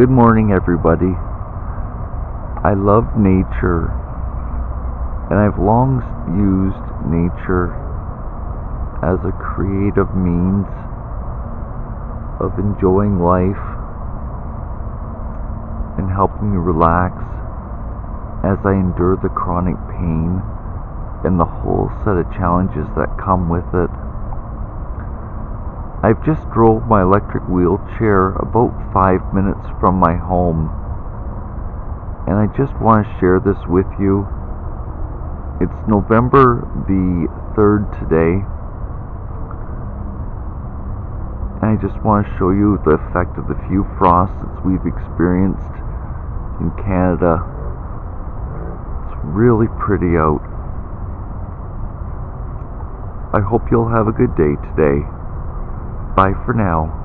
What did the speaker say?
Good morning, everybody. I love nature, and I've long used nature as a creative means of enjoying life and helping me relax as I endure the chronic pain and the whole set of challenges that come with it. I've just drove my electric wheelchair about 5 minutes from my home, and I just want to share this with you. It's November the 3rd today, and I just want to show you the effect of the few frosts that we've experienced in Canada. It's really pretty out. I hope you'll have a good day today. Bye for now.